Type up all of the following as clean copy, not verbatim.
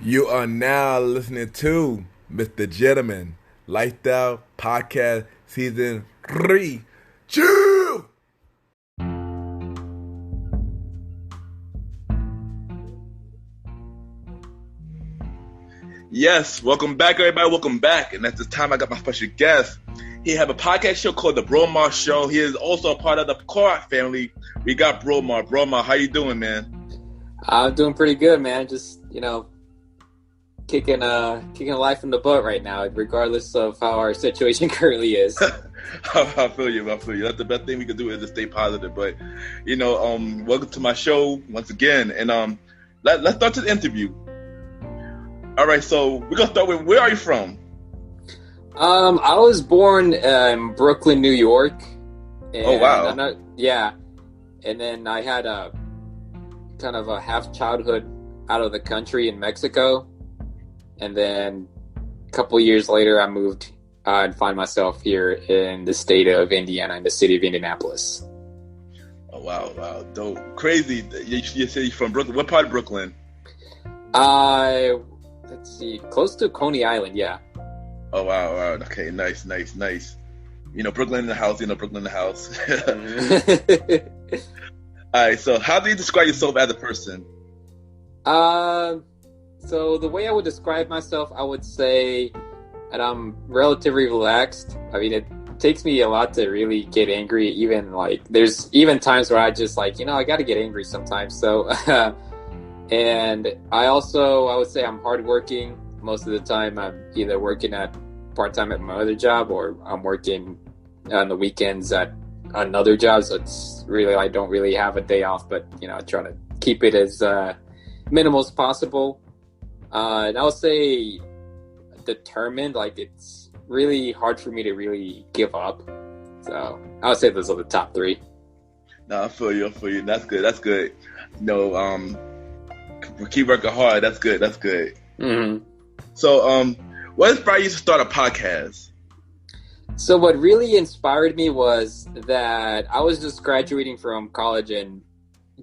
You are now listening to MrGentleman Lifestyle Podcast Season 3. Chew! Yes, welcome back, everybody. Welcome back. And at this time, I got my special guest. He have a podcast show called The Bromar Show. He is also a part of the Clark family. We got Bromar. Bromar, how you doing, man? I'm doing pretty good, man. Just, kicking life in the butt right now, regardless of how our situation currently is. I feel you. That's the best thing we can do is to stay positive. But, welcome to my show once again. And let's start the interview. All right, so we're going to start with, where are you from? I was born in Brooklyn, New York. And oh, wow. Yeah. And then I had a kind of a half childhood out of the country in Mexico. And then a couple years later, I moved and find myself here in the state of Indiana, in the city of Indianapolis. Oh, wow. Dope. Crazy. You say you're from Brooklyn. What part of Brooklyn? Let's see, close to Coney Island, yeah. Oh, wow. Okay, nice. Brooklyn in the house, Brooklyn in the house. All right, so how do you describe yourself as a person? So the way I would describe myself, I would say that I'm relatively relaxed. I mean, it takes me a lot to really get angry. There's even times where I just I got to get angry sometimes. So, and I would say I'm hardworking. Most of the time, I'm either working part-time at my other job, or I'm working on the weekends at another job. So it's really, I don't really have a day off, but, I try to keep it as minimal as possible. And I would say determined. It's really hard for me to really give up. So I would say those are the top three. No, I feel you. That's good. Keep working hard. That's good. Mm-hmm. So, what inspired you to start a podcast? So what really inspired me was that I was just graduating from college and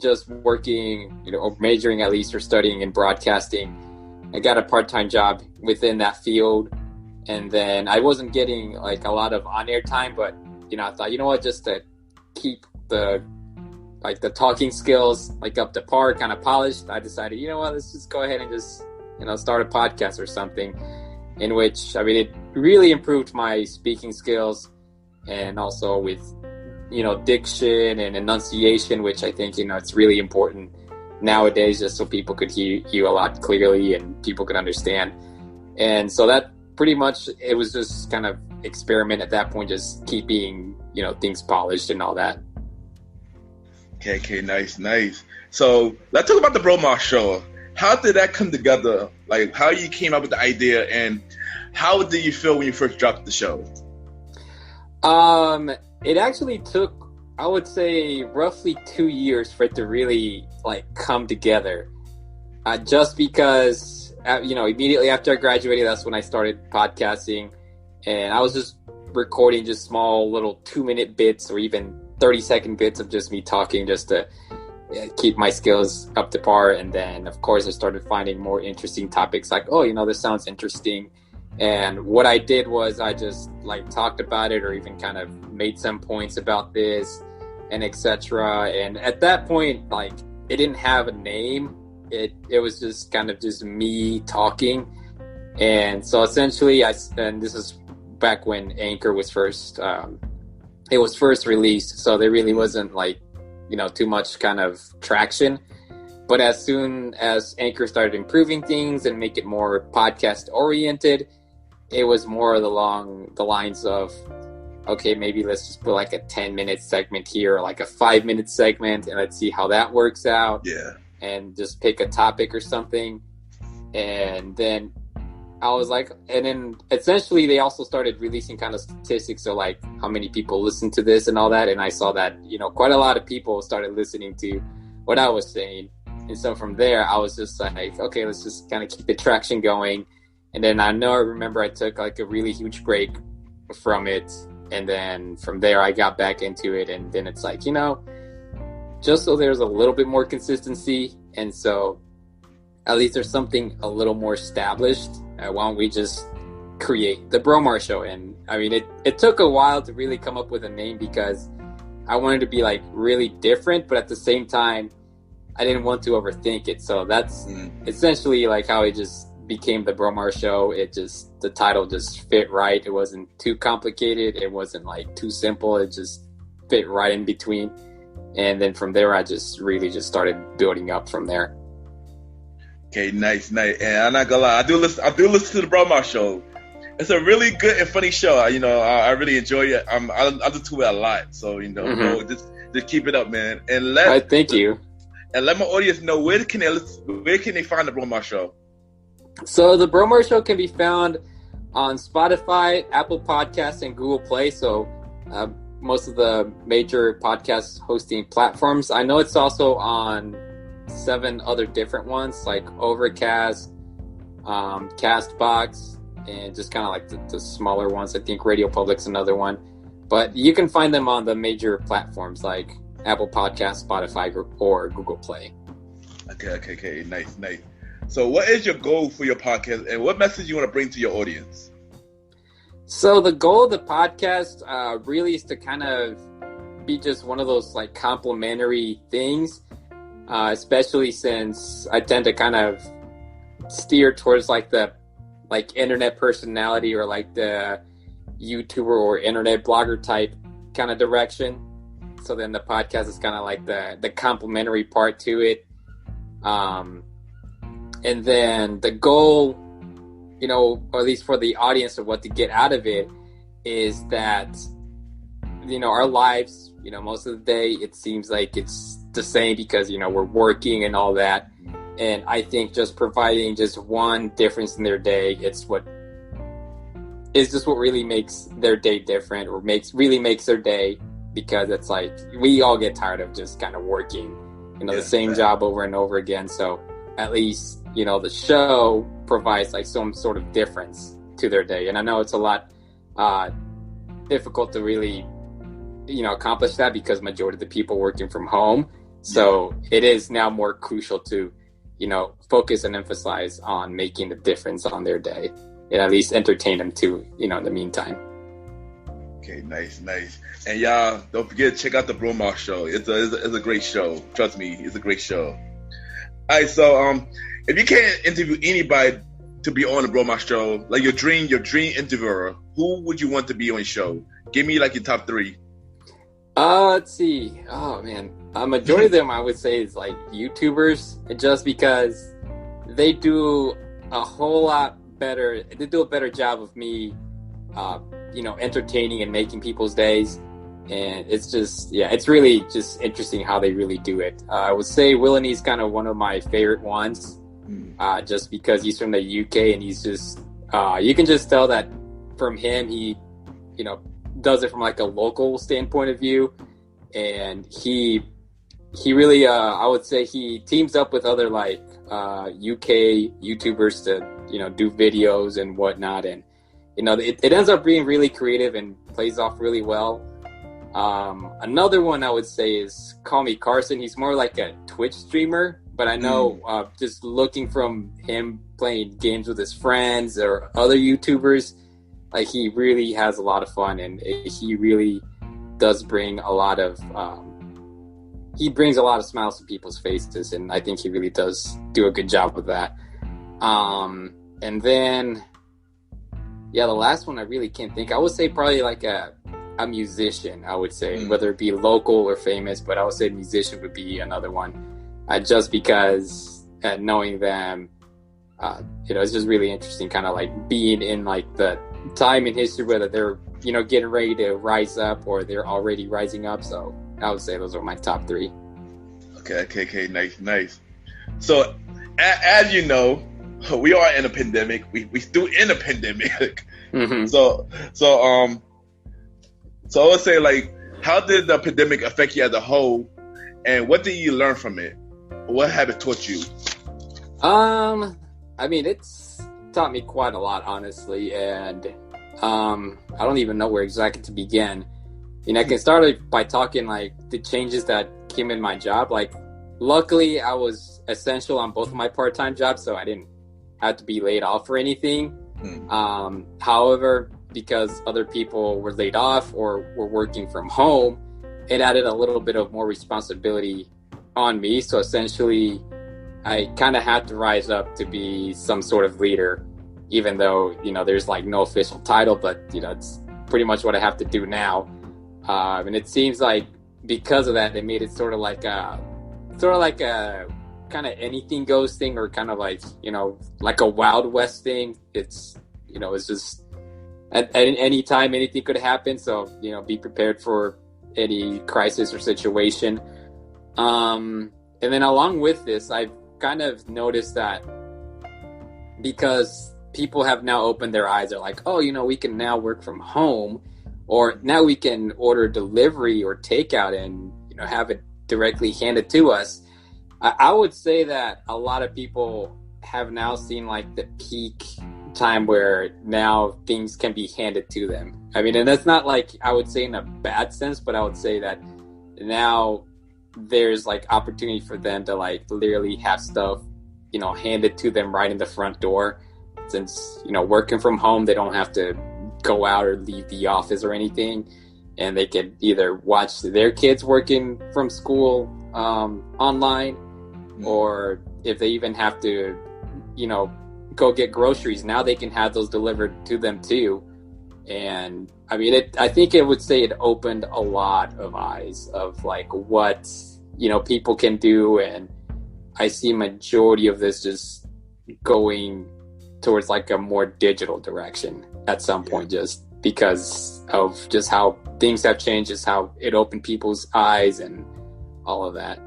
just working, or majoring at least, or studying in broadcasting. I got a part-time job within that field, and then I wasn't getting a lot of on-air time, but I thought, just to keep the talking skills up to par, kind of polished, I decided, let's just go ahead and just start a podcast or something, in which, it really improved my speaking skills, and also with diction and enunciation, which I think it's really important nowadays, just so people could hear you a lot clearly and people could understand. And so that pretty much, it was just kind of experiment at that point, just keeping things polished and all that. Okay, nice. So let's talk about the Bromar Show. How did that come together? How you came up with the idea, and how did you feel when you first dropped the show? It actually took, I would say, roughly 2 years for it to really come together. Just because, immediately after I graduated, that's when I started podcasting, and I was just recording just small little 2-minute bits or even 30-second bits of just me talking, just to keep my skills up to par. And then, of course, I started finding more interesting topics, this sounds interesting. And what I did was I just talked about it, or even kind of made some points about this, and etc. And at that point, it didn't have a name. It was just kind of just me talking. And so essentially, and this is back when Anchor was first released, so there really wasn't too much kind of traction. But as soon as Anchor started improving things and make it more podcast oriented, it was more along the lines of, okay, maybe let's just put a 10-minute segment here, or a 5-minute segment, and let's see how that works out. Yeah. And just pick a topic or something. And then I was and then essentially they also started releasing kind of statistics of how many people listen to this and all that. And I saw that, quite a lot of people started listening to what I was saying. And so from there, I was just okay, let's just kind of keep the traction going. And then I remember I took a really huge break from it. And then from there, I got back into it. And then it's just so there's a little bit more consistency. And so at least there's something a little more established. Why don't we just create the Bromar Show? And I mean, it took a while to really come up with a name because I wanted to be like really different, but at the same time, I didn't want to overthink it. So that's essentially like how it just became the Bromar Show. The title just fit right. It wasn't too complicated. It wasn't like too simple. It just fit right in between. And then from there, I just really just started building up from there. Okay, nice. And I'm not gonna lie, I do listen to the Bromar Show. It's a really good and funny show. I really enjoy it. I listen to it a lot. So just keep it up, man. And thank you. And let my audience know where can they find the Bromar Show. So the Bromar Show can be found on Spotify, Apple Podcasts, and Google Play. So most of the major podcast hosting platforms. I know it's also on 7 other different ones like Overcast, Castbox, and just kind of like the smaller ones. I think Radio Public's another one. But you can find them on the major platforms like Apple Podcasts, Spotify, or Google Play. Okay. Nice. So what is your goal for your podcast, and what message you want to bring to your audience? So the goal of the podcast really is to kind of be just one of those like complimentary things, especially since I tend to kind of steer towards like the internet personality or like the YouTuber or internet blogger type kind of direction. So then the podcast is kind of like the complimentary part to it. And then the goal, or at least for the audience of what to get out of it, is that, our lives, most of the day, it seems like it's the same because, we're working and all that. And I think just providing just one difference in their day, it's just what really makes their day different, or really makes their day, because it's like we all get tired of just kind of working, the same job over and over again. So at least, the show provides like some sort of difference to their day. And I know it's a lot difficult to really, accomplish that because majority of the people working from home. So it is now more crucial to, focus and emphasize on making the difference on their day and at least entertain them too, in the meantime. Okay, nice. And y'all, don't forget to check out the Bromar Show. It's a great show. Trust me, it's a great show. All right, so if you can't interview anybody to be on the Bromar Show, like your dream interviewer, who would you want to be on your show? Give me like your top 3. Let's see. Oh man, a majority of them I would say is like YouTubers, just because they do a whole lot better. They do a better job of me, entertaining and making people's days. And it's just, it's really just interesting how they really do it. I would say Willani's kind of one of my favorite ones, just because he's from the UK and he's just, you can just tell that from him, he, does it from like a local standpoint of view. And he really, I would say he teams up with other like UK YouTubers to, do videos and whatnot. And, it ends up being really creative and plays off really well. Another one I would say is Call Me Carson. He's more like a Twitch streamer, but I know just looking from him playing games with his friends or other YouTubers, like he really has a lot of fun, and he really does bring a lot of smiles to people's faces, and I think he really does do a good job with that. And then the last one I really can't think. I would say probably like a musician, I would say, whether it be local or famous, but I would say musician would be another one, just because knowing them, it's just really interesting, kind of like being in like the time in history, whether they're, getting ready to rise up or they're already rising up. So I would say those are my top 3. Okay, nice. So as you know, we are in a pandemic. We still in a pandemic. Mm-hmm. So I would say, like, how did the pandemic affect you as a whole, and what did you learn from it? What have it taught you? I mean, it's taught me quite a lot, honestly, and I don't even know where exactly to begin. I can start by talking like the changes that came in my job. Like, luckily I was essential on both of my part-time jobs, so I didn't have to be laid off or anything. However, because other people were laid off or were working from home, it added a little bit of more responsibility on me. So essentially, I kind of had to rise up to be some sort of leader, even though, there's like no official title, but, it's pretty much what I have to do now. And it seems like because of that, they made it sort of like a kind of anything goes thing, or kind of like, like a Wild West thing. It's, it's just at any time, anything could happen. So, be prepared for any crisis or situation. And then along with this, I've kind of noticed that because people have now opened their eyes, they're like, oh, we can now work from home, or now we can order delivery or takeout and, have it directly handed to us. I would say that a lot of people have now seen like the peak time where now things can be handed to them. I mean, and that's not like, I would say in a bad sense, but I would say that now there's like opportunity for them to like literally have stuff, handed to them right in the front door. Since, working from home, they don't have to go out or leave the office or anything. And they could either watch their kids working from school online, or if they even have to, go get groceries, now they can have those delivered to them too. And I mean, I think it would say it opened a lot of eyes of like what, people can do. And I see majority of this just going towards like a more digital direction at some point, just because of just how things have changed, just how it opened people's eyes and all of that.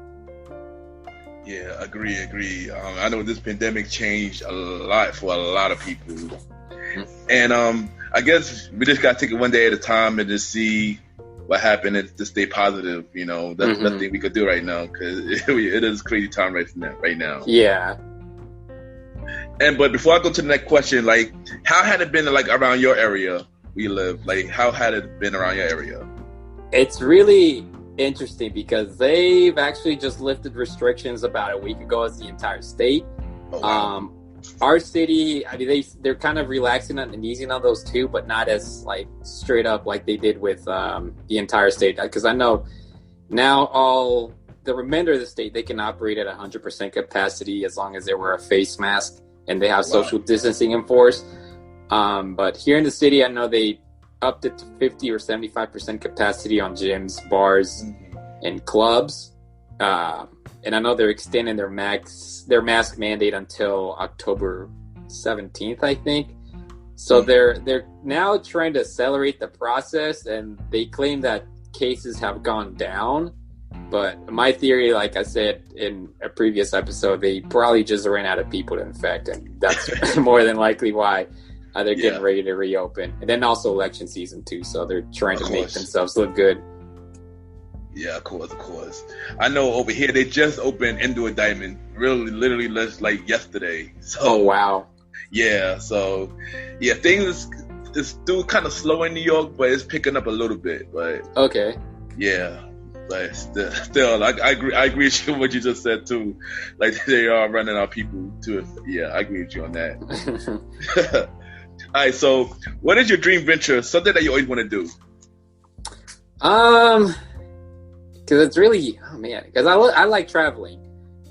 Yeah, agree. I know this pandemic changed a lot for a lot of people. And I guess we just got to take it one day at a time and just see what happened and to stay positive. That's the best thing we could do right now, because it is a crazy time right now. Yeah. But before I go to the next question, like, how had it been like around your area where you live? Like, how had it been around your area? It's really interesting because they've actually just lifted restrictions about a week ago as the entire state. Oh, wow. Our city, I mean, they're kind of relaxing and easing on those too, but not as like straight up like they did with the entire state. Because I know now all the remainder of the state, they can operate at 100% capacity as long as they wear a face mask and they have social distancing enforced. But here in the city, I know they upped it to 50 or 75% capacity on gyms, bars, and clubs. And I know they're extending their mask mandate until October 17th, I think. So they're now trying to accelerate the process, and they claim that cases have gone down. But my theory, like I said in a previous episode, they probably just ran out of people to infect, and that's more than likely why they're getting ready to reopen. And then also election season too, so they're trying to make themselves look good. Yeah, of course. I know over here they just opened Indoor Diamond, literally just like yesterday. So, oh wow. Yeah, so yeah, things is still kind of slow in New York, but it's picking up a little bit. But okay, yeah, but still, I agree with you what you just said too. Like they are running out people too. Yeah, I agree with you on that. All right, so what is your dream venture? Something that you always want to do? Because it's really, because I like traveling,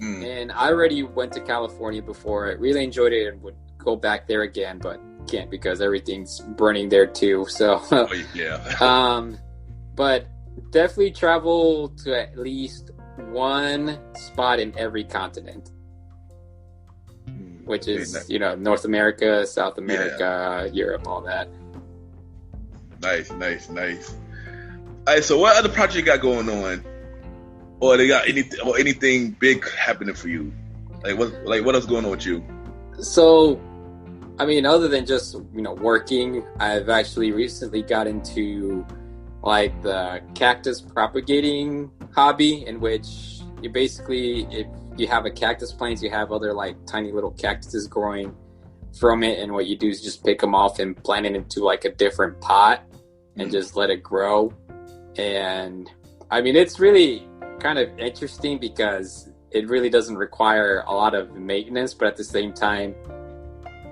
and I already went to California before. I really enjoyed it and would go back there again, but can't because everything's burning there too. So, but definitely travel to at least one spot in every continent, which is North America, South America, Europe, all that. Nice. All right, so what other project you got going on, or they got anything big happening for you? Like what else going on with you? So, I mean, other than just working, I've actually recently got into like the cactus propagating hobby, in which you basically, if you have a cactus plant, you have other like tiny little cactuses growing from it, and what you do is just pick them off and plant it into like a different pot and just let it grow. And I mean, it's really kind of interesting because it really doesn't require a lot of maintenance, but at the same time,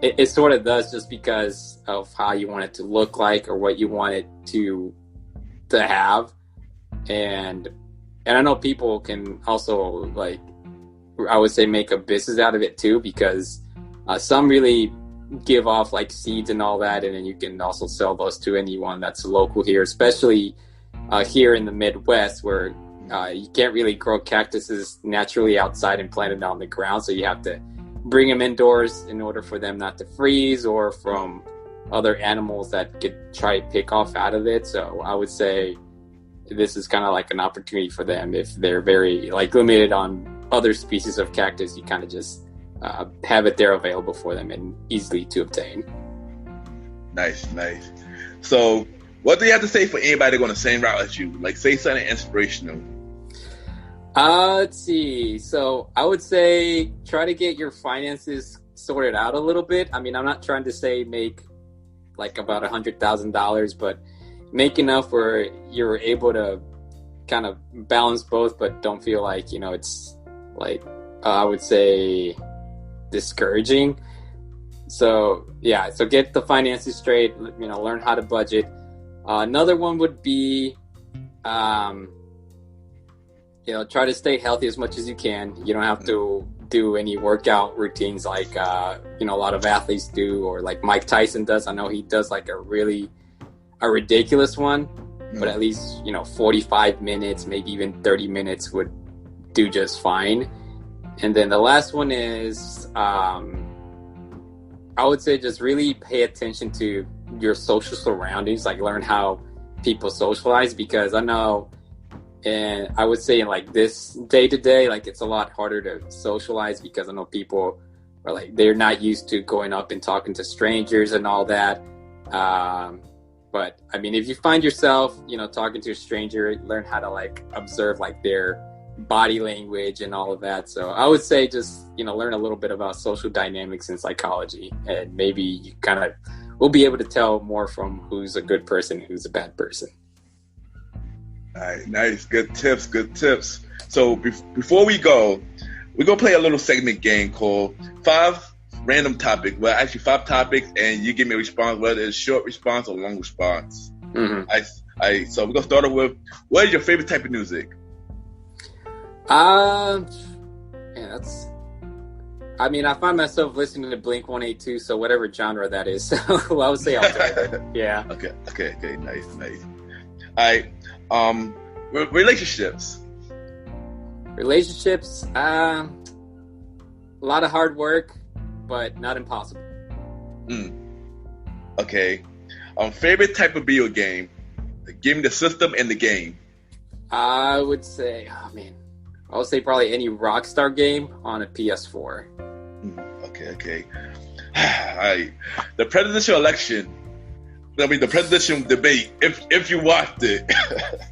it sort of does, just because of how you want it to look like or what you want it to have. And I know people can also, like, I would say, make a business out of it too, because some really give off like seeds and all that, and then you can also sell those to anyone that's local here, especially here in the Midwest, where you can't really grow cactuses naturally outside and plant them on the ground, so you have to bring them indoors in order for them not to freeze, or from other animals that could try to pick off out of it. So I would say this is kind of like an opportunity for them. If they're very like limited on other species of cactus, you kind of just have it there available for them and easily to obtain. Nice. So what do you have to say for anybody going the same route as you? Like, say something inspirational. Let's see. So I would say try to get your finances sorted out a little bit. I mean, I'm not trying to say make like about $100,000, but make enough where you're able to kind of balance both, but don't feel like, it's like, I would say, discouraging. So yeah, so get the finances straight, learn how to budget. Another one would be, try to stay healthy as much as you can. You don't have to do any workout routines like, a lot of athletes do, or like Mike Tyson does. I know he does like a ridiculous one, but at least, 45 minutes, maybe even 30 minutes would do just fine. And then the last one is, I would say just really pay attention to your social surroundings, like learn how people socialize, because I know, and I would say in like this day to day, like it's a lot harder to socialize, because I know people are like, they're not used to going up and talking to strangers and all that. But I mean, if you find yourself, talking to a stranger, learn how to like observe like their body language and all of that. So I would say just, learn a little bit about social dynamics and psychology, and maybe you kind of will be able to tell more from who's a good person, who's a bad person. All right, nice. Good tips. So before we go, we're going to play a little segment game called 5 Random Topics. Well, actually 5 topics, and you give me a response, whether it's short response or long response. Mm-hmm. So we're going to start off with, what is your favorite type of music? I find myself listening to Blink 182, so whatever genre that is. So I would say alternative. Yeah. Okay. Nice. All right. Relationships. A lot of hard work, but not impossible. Okay. Favorite type of video game? Give me the system and the game. I would say, probably any Rockstar game on a PS4. Okay. Alright. The presidential election. The presidential debate. If you watched it.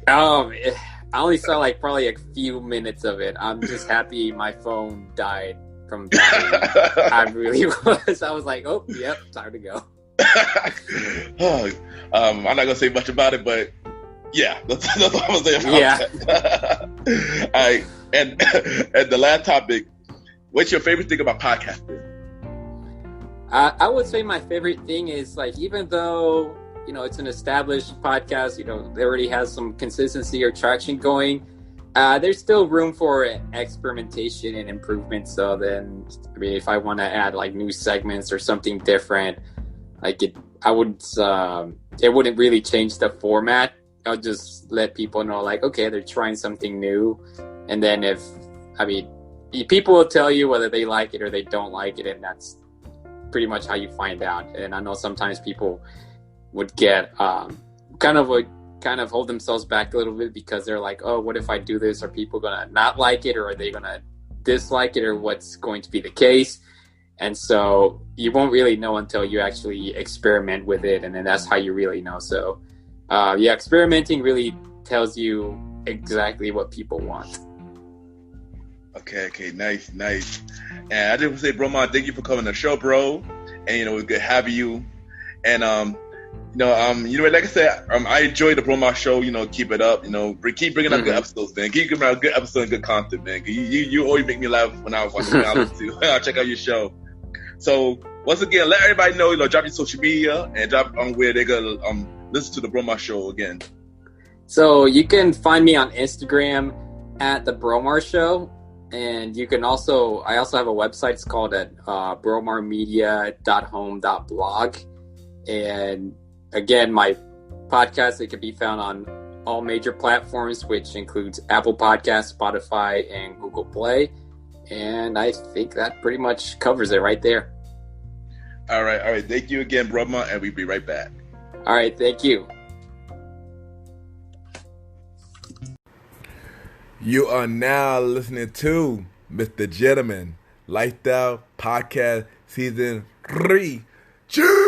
I only saw like probably a few minutes of it. I'm just happy my phone died from dying. I really was. I was like, oh, yep, time to go. I'm not gonna say much about it, but yeah, that's all I'm gonna say about that. All right, and the last topic. What's your favorite thing about podcasting? I would say my favorite thing is, like, even though, it's an established podcast, it already has some consistency or traction going, there's still room for experimentation and improvement. So then, if I want to add like new segments or something different, like it wouldn't really change the format. I'll just let people know, like, okay, they're trying something new. And then people will tell you whether they like it or they don't like it, and that's pretty much how you find out. And I know sometimes people would get kind of hold themselves back a little bit, because they're like, oh, what if I do this? Are people gonna not like it, or are they gonna dislike it, or what's going to be the case? And so you won't really know until you actually experiment with it, and then that's how you really know. So experimenting really tells you exactly what people want. Okay, nice. And I just want to say, Bromar, thank you for coming on the show, bro. And it was good having you. And Like I said, I enjoy the Bromar Show. Keep it up. Keep bringing up good episodes, man. Keep bringing out good episodes and good content, man. You always make me laugh when I listen to. I check out your show. So once again, let everybody know. Drop your social media and drop on where they gonna listen to the Bromar Show again. So you can find me on Instagram at the Bromar Show, and you can I also have a website. It's called at bromarmedia.home.blog, and again, my podcast, it can be found on all major platforms, which includes Apple Podcasts, Spotify, and Google Play. And I think that pretty much covers it right there. All right. Thank you again, Bromar, and we'll be right back. All right, thank you. You are now listening to MrGentleman Lifestyle Podcast Season 3. Cheers!